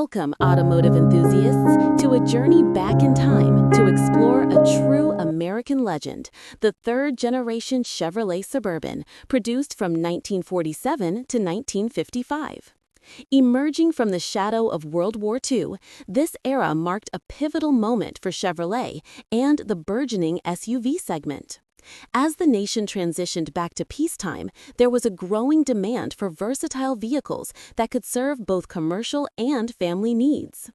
Welcome, automotive enthusiasts, to a journey back in time to explore a true American legend, the third-generation Chevrolet Suburban, produced from 1947 to 1955. Emerging from the shadow of World War II, this era marked a pivotal moment for Chevrolet and the burgeoning SUV segment. As the nation transitioned back to peacetime, there was a growing demand for versatile vehicles that could serve both commercial and family needs.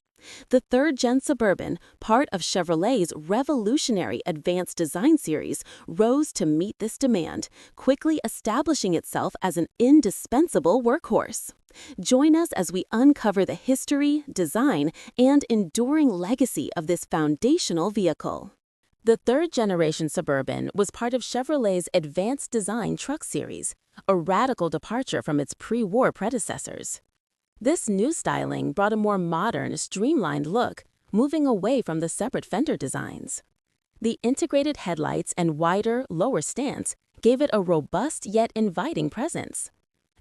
The third-gen Suburban, part of Chevrolet's revolutionary advanced design series, rose to meet this demand, quickly establishing itself as an indispensable workhorse. Join us as we uncover the history, design, and enduring legacy of this foundational vehicle. The third-generation Suburban was part of Chevrolet's advanced design truck series, a radical departure from its pre-war predecessors. This new styling brought a more modern, streamlined look, moving away from the separate fender designs. The integrated headlights and wider, lower stance gave it a robust yet inviting presence.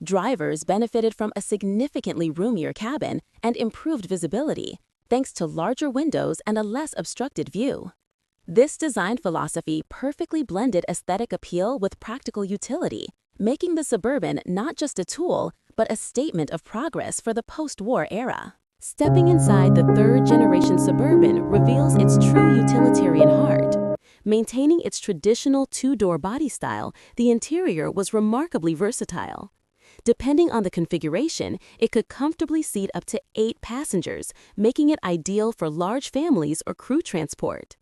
Drivers benefited from a significantly roomier cabin and improved visibility, thanks to larger windows and a less obstructed view. This design philosophy perfectly blended aesthetic appeal with practical utility, making the Suburban not just a tool, but a statement of progress for the post-war era. Stepping inside the third-generation Suburban reveals its true utilitarian heart. Maintaining its traditional two-door body style, the interior was remarkably versatile. Depending on the configuration, it could comfortably seat up to 8 passengers, making it ideal for large families or crew transport.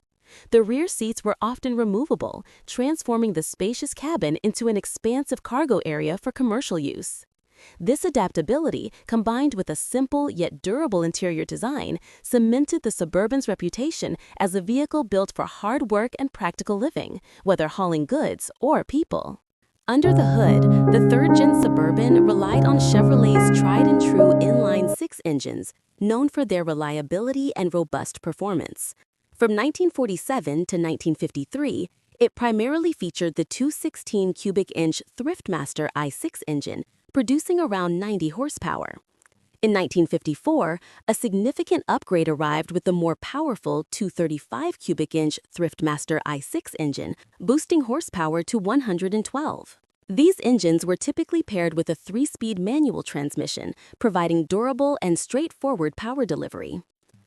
The rear seats were often removable, transforming the spacious cabin into an expansive cargo area for commercial use. This adaptability, combined with a simple yet durable interior design, cemented the Suburban's reputation as a vehicle built for hard work and practical living, whether hauling goods or people. Under the hood, the third-gen Suburban relied on Chevrolet's tried-and-true inline-six engines, known for their reliability and robust performance. From 1947 to 1953, it primarily featured the 216 cubic inch Thriftmaster i6 engine, producing around 90 horsepower. In 1954, a significant upgrade arrived with the more powerful 235 cubic inch Thriftmaster i6 engine, boosting horsepower to 112. These engines were typically paired with a 3-speed manual transmission, providing durable and straightforward power delivery.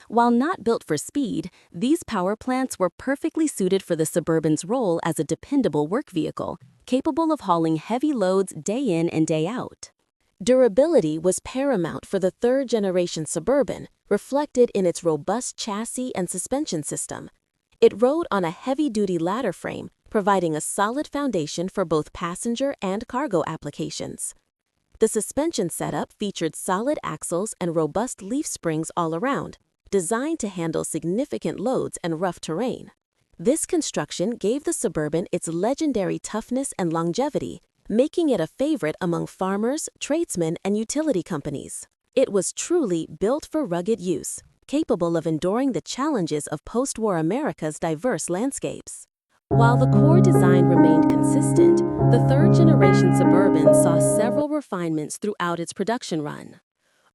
While not built for speed, these power plants were perfectly suited for the Suburban's role as a dependable work vehicle, capable of hauling heavy loads day in and day out. Durability was paramount for the third-generation Suburban, reflected in its robust chassis and suspension system. It rode on a heavy-duty ladder frame, providing a solid foundation for both passenger and cargo applications. The suspension setup featured solid axles and robust leaf springs all around, designed to handle significant loads and rough terrain. This construction gave the Suburban its legendary toughness and longevity, making it a favorite among farmers, tradesmen, and utility companies. It was truly built for rugged use, capable of enduring the challenges of post-war America's diverse landscapes. While the core design remained consistent, the third-generation Suburban saw several refinements throughout its production run.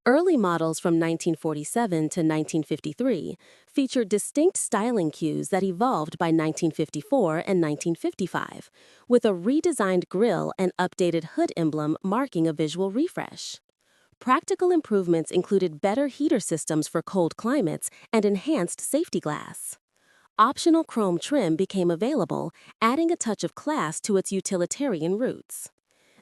Early models from 1947 to 1953 featured distinct styling cues that evolved by 1954 and 1955, with a redesigned grille and updated hood emblem marking a visual refresh. Practical improvements included better heater systems for cold climates and enhanced safety glass. Optional chrome trim became available, adding a touch of class to its utilitarian roots.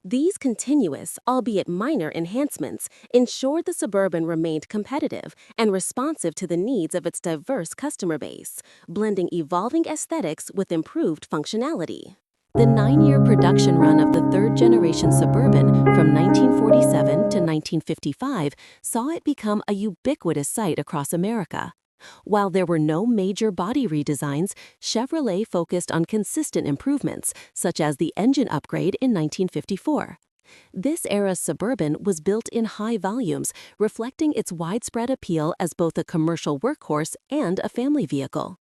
These continuous, albeit minor, enhancements ensured the Suburban remained competitive and responsive to the needs of its diverse customer base, blending evolving aesthetics with improved functionality. The 9-year production run of the third-generation Suburban from 1947 to 1955 saw it become a ubiquitous sight across America. While there were no major body redesigns, Chevrolet focused on consistent improvements, such as the engine upgrade in 1954. This era's Suburban was built in high volumes, reflecting its widespread appeal as both a commercial workhorse and a family vehicle.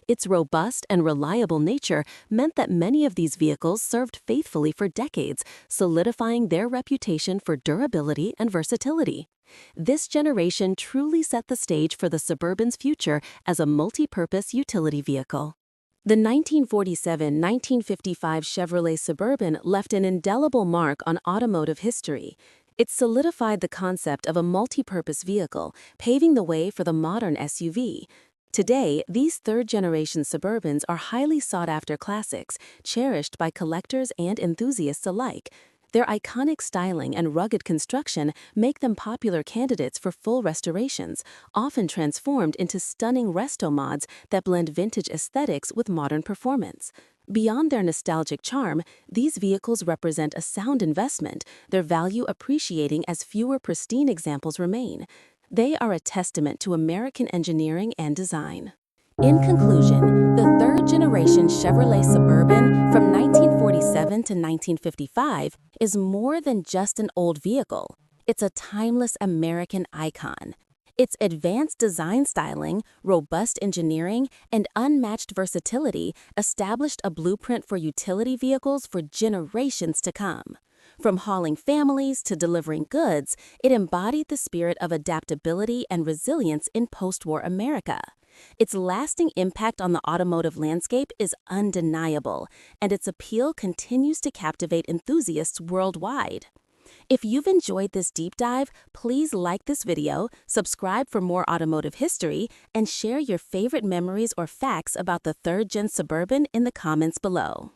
Its robust and reliable nature meant that many of these vehicles served faithfully for decades, solidifying their reputation for durability and versatility. This generation truly set the stage for the Suburban's future as a multi-purpose utility vehicle. The 1947-1955 Chevrolet Suburban left an indelible mark on automotive history. It solidified the concept of a multi-purpose vehicle, paving the way for the modern SUV. Today, these third-generation Suburbans are highly sought-after classics, cherished by collectors and enthusiasts alike. Their iconic styling and rugged construction make them popular candidates for full restorations, often transformed into stunning resto mods that blend vintage aesthetics with modern performance. Beyond their nostalgic charm, these vehicles represent a sound investment, their value appreciating as fewer pristine examples remain. They are a testament to American engineering and design. In conclusion, the third-generation Chevrolet Suburban from 1947 to 1955 is more than just an old vehicle. It's a timeless American icon. Its advanced design styling, robust engineering, and unmatched versatility established a blueprint for utility vehicles for generations to come. From hauling families to delivering goods, it embodied the spirit of adaptability and resilience in post-war America. Its lasting impact on the automotive landscape is undeniable, and its appeal continues to captivate enthusiasts worldwide. If you've enjoyed this deep dive, please like this video, subscribe for more automotive history, and share your favorite memories or facts about the third-gen Suburban in the comments below.